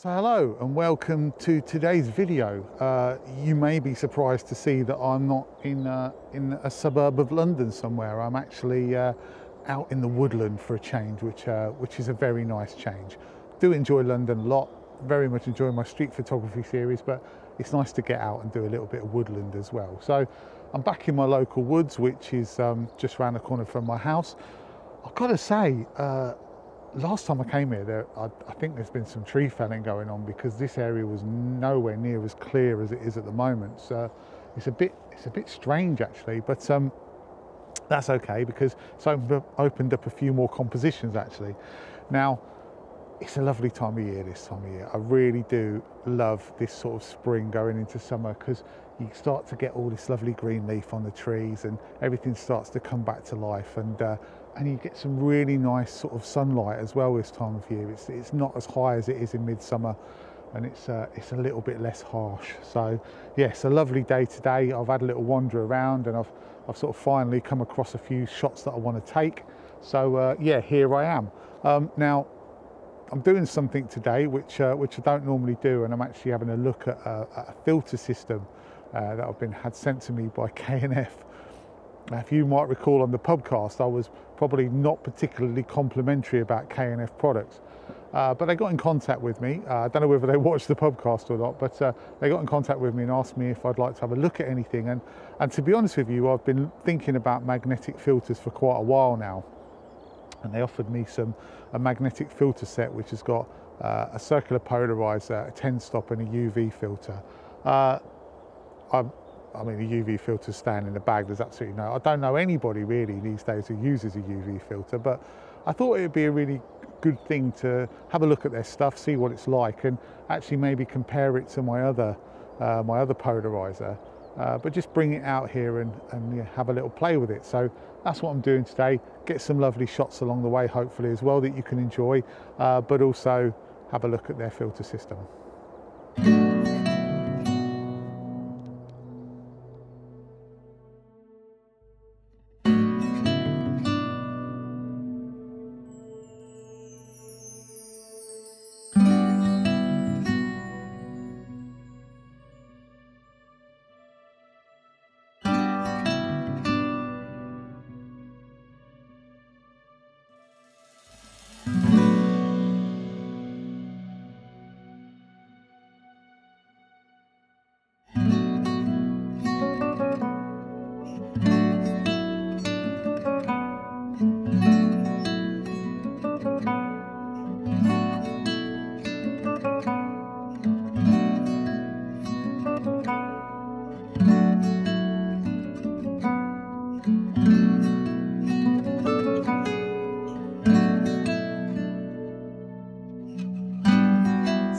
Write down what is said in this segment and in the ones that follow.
So hello and welcome to today's video. You may be surprised to see that I'm not in a suburb of London somewhere. I'm actually out in the Woodland for a change, which is a very nice change. Do enjoy London a lot, very much enjoy my street photography series, but it's nice to get out and do a little bit of woodland as well. So I'm back in my local woods, which is just around the corner from my house. I've got to say, last time I came here, I think there's been some tree felling going on because this area was nowhere near as clear as it is at the moment. So it's a bit strange actually, but that's okay because it's opened up a few more compositions actually. Now, it's a lovely time of year this time of year. I really do love this sort of spring going into summer because you start to get all this lovely green leaf on the trees and everything starts to come back to life, and you get some really nice sort of sunlight as well this time of year. It's not as high as it is in midsummer, and it's a little bit less harsh. So yes, a lovely day today. I've had a little wander around and I've sort of finally come across a few shots that I want to take. So yeah, here I am. Now I'm doing something today which I don't normally do, and I'm actually having a look at a filter system that had sent to me by K&F. Now, if you might recall on the podcast, I was probably not particularly complimentary about K&F products, but they got in contact with me. I don't know whether they watched the podcast or not, but they got in contact with me and asked me if I'd like to have a look at anything. And to be honest with you, I've been thinking about magnetic filters for quite a while now. And they offered me a magnetic filter set, which has got a circular polarizer, a 10-stop and a UV filter. I mean, the UV filters stand in the bag. There's absolutely I don't know anybody really these days who uses a UV filter, but I thought it would be a really good thing to have a look at their stuff, see what it's like, and actually maybe compare it to my other polarizer, but just bring it out here and yeah, have a little play with it. So that's what I'm doing today. Get some lovely shots along the way, hopefully as well, that you can enjoy, but also have a look at their filter system.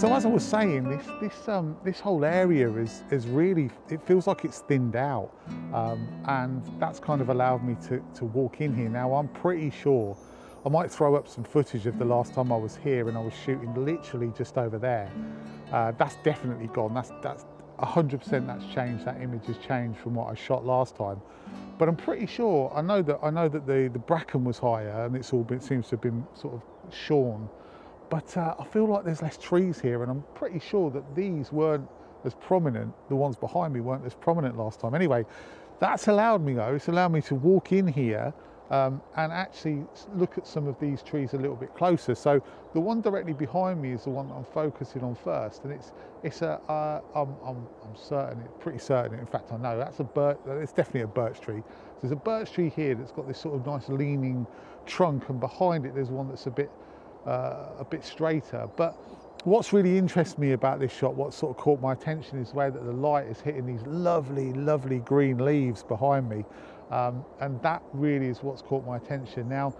So as I was saying, this whole area is really, it feels like it's thinned out, and that's kind of allowed me to walk in here. Now I'm pretty sure I might throw up some footage of the last time I was here, and I was shooting literally just over there. That's definitely gone. That's 100% that's changed. That image has changed from what I shot last time. But I'm pretty sure I know that the bracken was higher, and it seems to have been sort of shorn. But I feel like there's less trees here, and I'm pretty sure that these weren't as prominent. The ones behind me weren't as prominent last time. Anyway, that's allowed me though. It's allowed me to walk in here and actually look at some of these trees a little bit closer. So the one directly behind me is the one that I'm focusing on first, and I'm pretty certain. In fact, I know that's a birch. It's definitely a birch tree. So there's a birch tree here that's got this sort of nice leaning trunk, and behind it there's one that's a bit straighter. But what's really interested me about this shot, what sort of caught my attention, is the way that the light is hitting these lovely green leaves behind me, and that really is what's caught my attention. Now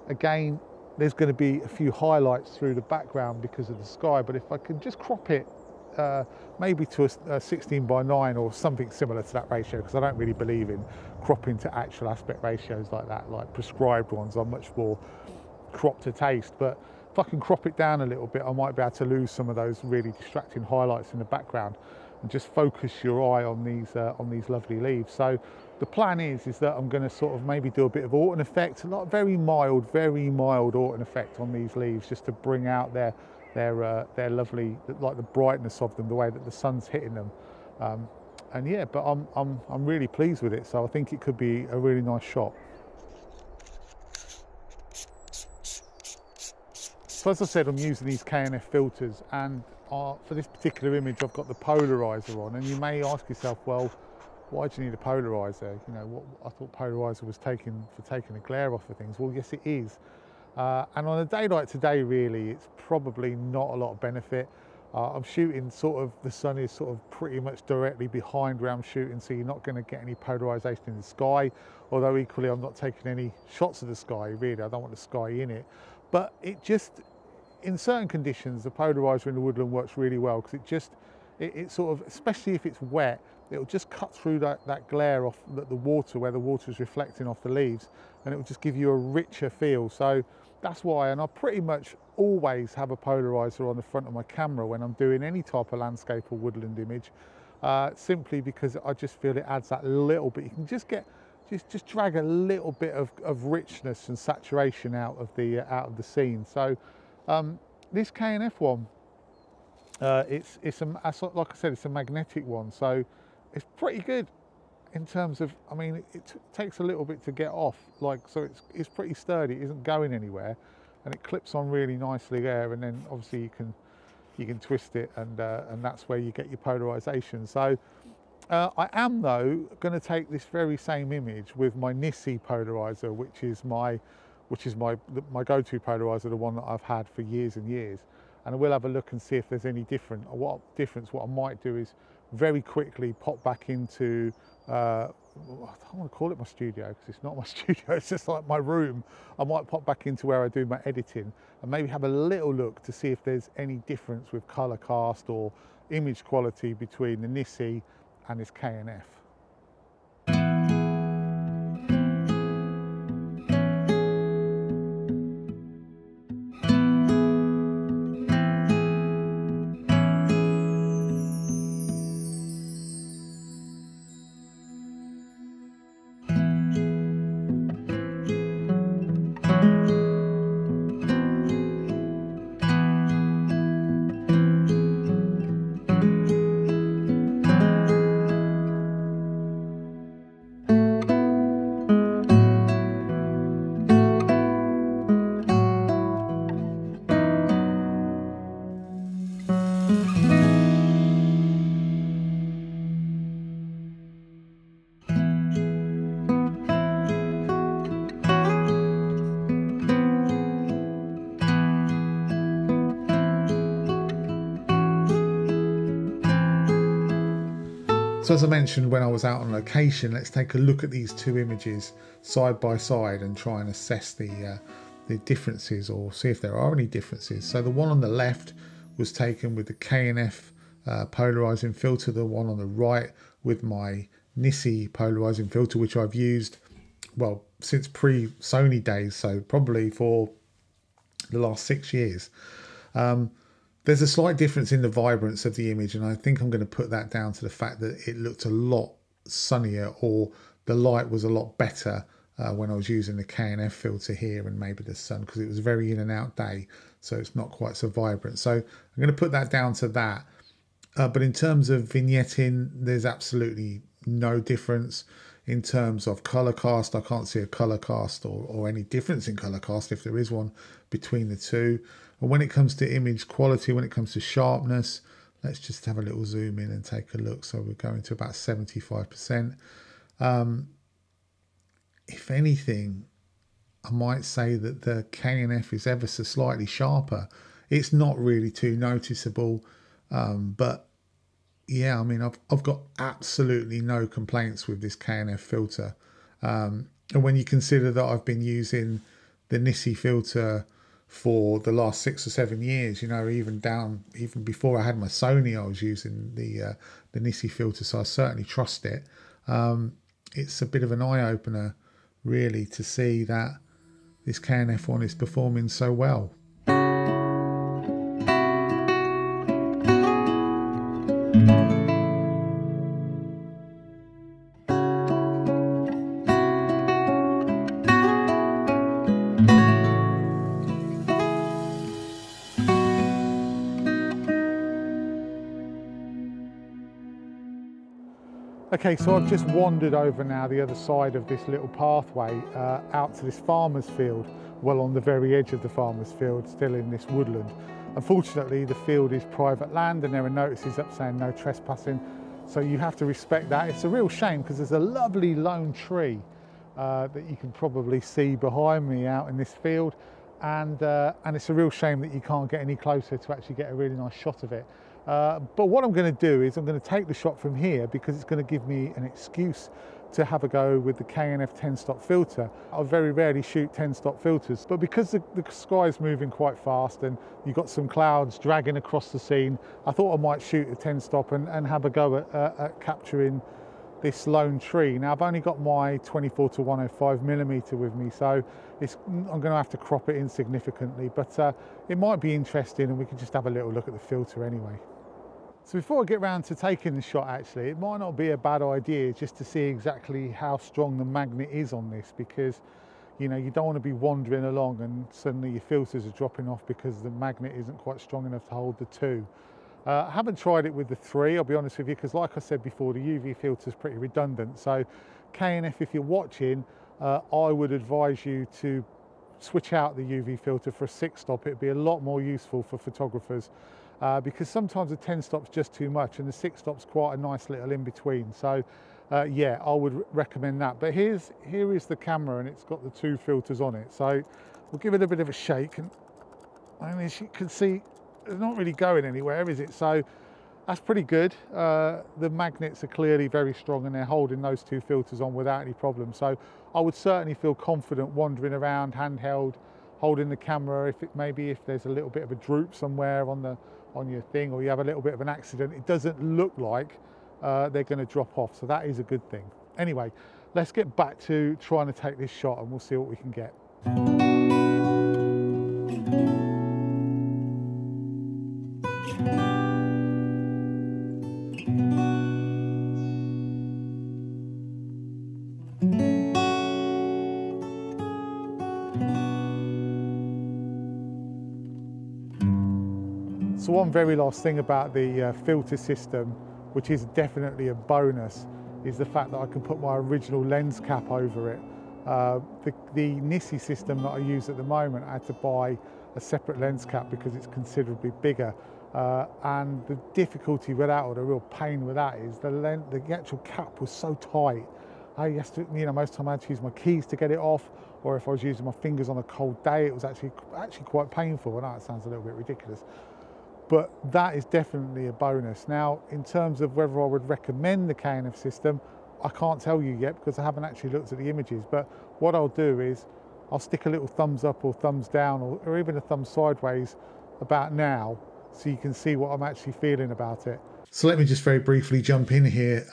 again, there's going to be a few highlights through the background because of the sky, but if I can just crop it maybe to a 16:9 or something similar to that ratio, because I don't really believe in cropping to actual aspect ratios like that, like prescribed ones. I'm much more crop to taste, but if I can crop it down a little bit, I might be able to lose some of those really distracting highlights in the background and just focus your eye on these lovely leaves. So the plan is that I'm going to sort of maybe do a bit of autumn effect, like very mild autumn effect on these leaves, just to bring out their they're lovely, like the brightness of them, the way that the sun's hitting them. And yeah, but I'm really pleased with it, so I think it could be a really nice shot. So as I said, I'm using these K&F filters, and for this particular image I've got the polarizer on, and you may ask yourself, well, why do you need a polarizer? You know, what I thought polarizer was taking the glare off of things. Well, yes, it is. And on a day like today, really, it's probably not a lot of benefit. I'm shooting sort of, the sun is sort of pretty much directly behind where I'm shooting, so you're not going to get any polarization in the sky, although equally I'm not taking any shots of the sky, really. I don't want the sky in it. But it just, in certain conditions, the polarizer in the woodland works really well, because it sort of, especially if it's wet, it'll just cut through that glare off the water, where the water is reflecting off the leaves, and it will just give you a richer feel. So that's why, and I pretty much always have a polarizer on the front of my camera when I'm doing any type of landscape or woodland image, simply because I just feel it adds that little bit. You can just get, just drag a little bit of richness and saturation out of the scene. So this K&F one, it's like I said, it's a magnetic one, so it's pretty good in terms of, I mean, it takes a little bit to get off, like, so it's pretty sturdy, it isn't going anywhere, and it clips on really nicely there, and then obviously you can twist it, and that's where you get your polarization. So I am though going to take this very same image with my Nisi polarizer, which is my go-to polarizer, the one that I've had for years and years, and I will have a look and see if there's any difference. What I might do is very quickly pop back into I don't want to call it my studio, because it's not my studio, it's just like my room. I might pop back into where I do my editing and maybe have a little look to see if there's any difference with color cast or image quality between the Nisi and this K&F. So as I mentioned when I was out on location, let's take a look at these two images side by side and try and assess the differences, or see if there are any differences. So the one on the left was taken with the K&F polarizing filter, the one on the right with my Nisi polarizing filter, which I've used, well, since pre-Sony days, so probably for the last 6 years. There's a slight difference in the vibrance of the image, and I think I'm going to put that down to the fact that it looked a lot sunnier, or the light was a lot better when I was using the K&F filter here, and maybe the sun, because it was a very in and out day, so it's not quite so vibrant. So I'm going to put that down to that. But in terms of vignetting, there's absolutely no difference. In terms of color cast, I can't see a color cast or any difference in color cast, if there is one, between the two. And when it comes to image quality, when it comes to sharpness, let's just have a little zoom in and take a look. So we're going to about 75%. If anything, I might say that the K&F is ever so slightly sharper. It's not really too noticeable, but yeah, I mean, I've got absolutely no complaints with this K&F filter. And when you consider that I've been using the Nisi filter for the last 6 or 7 years, you know, even before I had my Sony, I was using the Nisi filter, so I certainly trust it. It's a bit of an eye-opener, really, to see that this K&F one is performing so well. Okay, so I've just wandered over now the other side of this little pathway out to this farmer's field, well on the very edge of the farmer's field, still in this woodland. Unfortunately, the field is private land and there are notices up saying no trespassing, so you have to respect that. It's a real shame because there's a lovely lone tree that you can probably see behind me out in this field, and it's a real shame that you can't get any closer to actually get a really nice shot of it. But what I'm going to do is I'm going to take the shot from here because it's going to give me an excuse to have a go with the K&F 10-stop filter. I very rarely shoot 10-stop filters, but because the sky is moving quite fast and you've got some clouds dragging across the scene, I thought I might shoot a 10-stop and have a go at capturing this lone tree. Now I've only got my 24 to 105 millimeter with me, so I'm going to have to crop it in significantly, but it might be interesting and we can just have a little look at the filter anyway. So before I get round to taking the shot, actually, it might not be a bad idea just to see exactly how strong the magnet is on this, because you know, you don't want to be wandering along and suddenly your filters are dropping off because the magnet isn't quite strong enough to hold the 2. I haven't tried it with the 3, I'll be honest with you, because like I said before, the UV filter is pretty redundant. So K&F, if you're watching, I would advise you to switch out the UV filter for a 6-stop. It'd be a lot more useful for photographers because sometimes the 10-stop's just too much and the 6-stop's quite a nice little in between. So yeah, I would recommend that. But here is the camera and it's got the 2 filters on it. So we'll give it a bit of a shake, and as you can see, it's not really going anywhere, is it? So that's pretty good. The magnets are clearly very strong and they're holding those 2 filters on without any problem. So I would certainly feel confident wandering around handheld, holding the camera. Maybe if there's a little bit of a droop somewhere on your thing, or you have a little bit of an accident, it doesn't look like they're going to drop off. So that is a good thing. Anyway, let's get back to trying to take this shot and we'll see what we can get. So one very last thing about the filter system, which is definitely a bonus, is the fact that I can put my original lens cap over it. The Nisi system that I use at the moment, I had to buy a separate lens cap because it's considerably bigger. And the difficulty with that, or the real pain with that, is the actual cap was so tight. I used to, most of the time I had to use my keys to get it off, or if I was using my fingers on a cold day, it was actually quite painful. I know it sounds a little bit ridiculous, but that is definitely a bonus. Now, in terms of whether I would recommend the K&F system, I can't tell you yet because I haven't actually looked at the images, but what I'll do is I'll stick a little thumbs up or thumbs down or even a thumb sideways about now, so you can see what I'm actually feeling about it. So let me just very briefly jump in here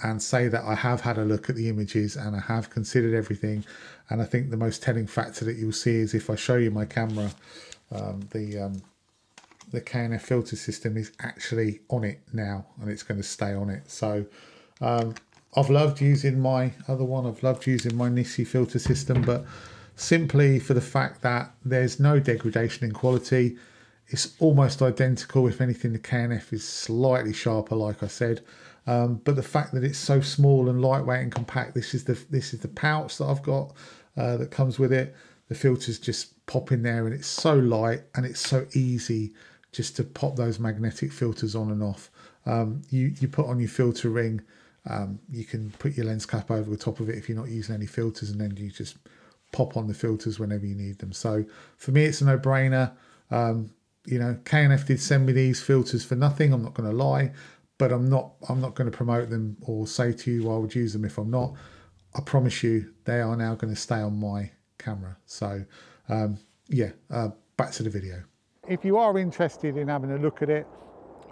and say that I have had a look at the images and I have considered everything. And I think the most telling factor that you'll see is if I show you my camera, the K&F filter system is actually on it now and it's going to stay on it. So I've loved using my other one, I've loved using my Nisi filter system, but simply for the fact that there's no degradation in quality. It's almost identical. If anything, the K&F is slightly sharper, like I said. But the fact that it's so small and lightweight and compact, this is the pouch that I've got that comes with it. The filters just pop in there and it's so light and it's so easy just to pop those magnetic filters on and off. You put on your filter ring, you can put your lens cap over the top of it if you're not using any filters, and then you just pop on the filters whenever you need them. So for me, it's a no-brainer. K&F did send me these filters for nothing, I'm not going to lie, but I'm not going to promote them or say to you I would use them if I'm not. I promise you they are now going to stay on my camera. So back to the video. If you are interested in having a look at it,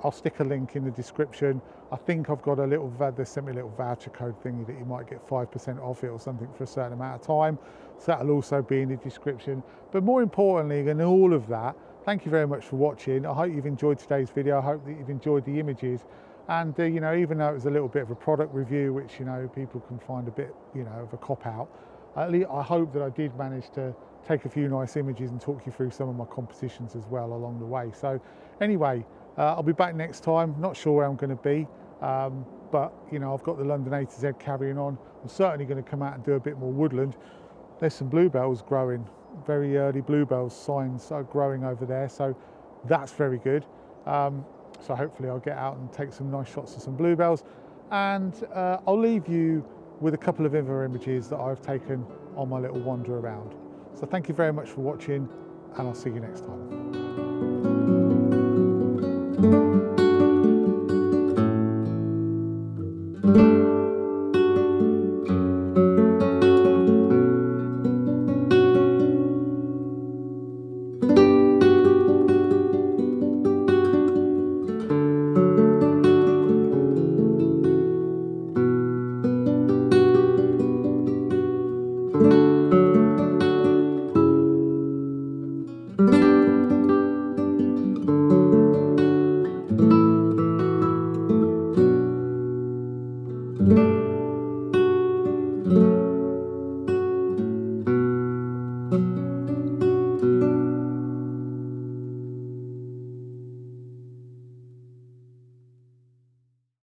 I'll stick a link in the description. I think I've got they sent me a little voucher code thingy that you might get 5% off it or something for a certain amount of time. So that'll also be in the description. But more importantly than all of that, thank you very much for watching. I hope you've enjoyed today's video. I hope that you've enjoyed the images. And even though it was a little bit of a product review, which people can find a bit of a cop-out, at least I hope that I did manage to take a few nice images and talk you through some of my compositions as well along the way. So anyway, I'll be back next time. Not sure where I'm going to be. But you know, I've got the London A to Z carrying on. I'm certainly going to come out and do a bit more woodland. There's some bluebells growing, very early bluebells signs are growing over there, so that's very good. So hopefully I'll get out and take some nice shots of some bluebells, and I'll leave you with a couple of other images that I've taken on my little wander around. So thank you very much for watching, and I'll see you next time. Thank you.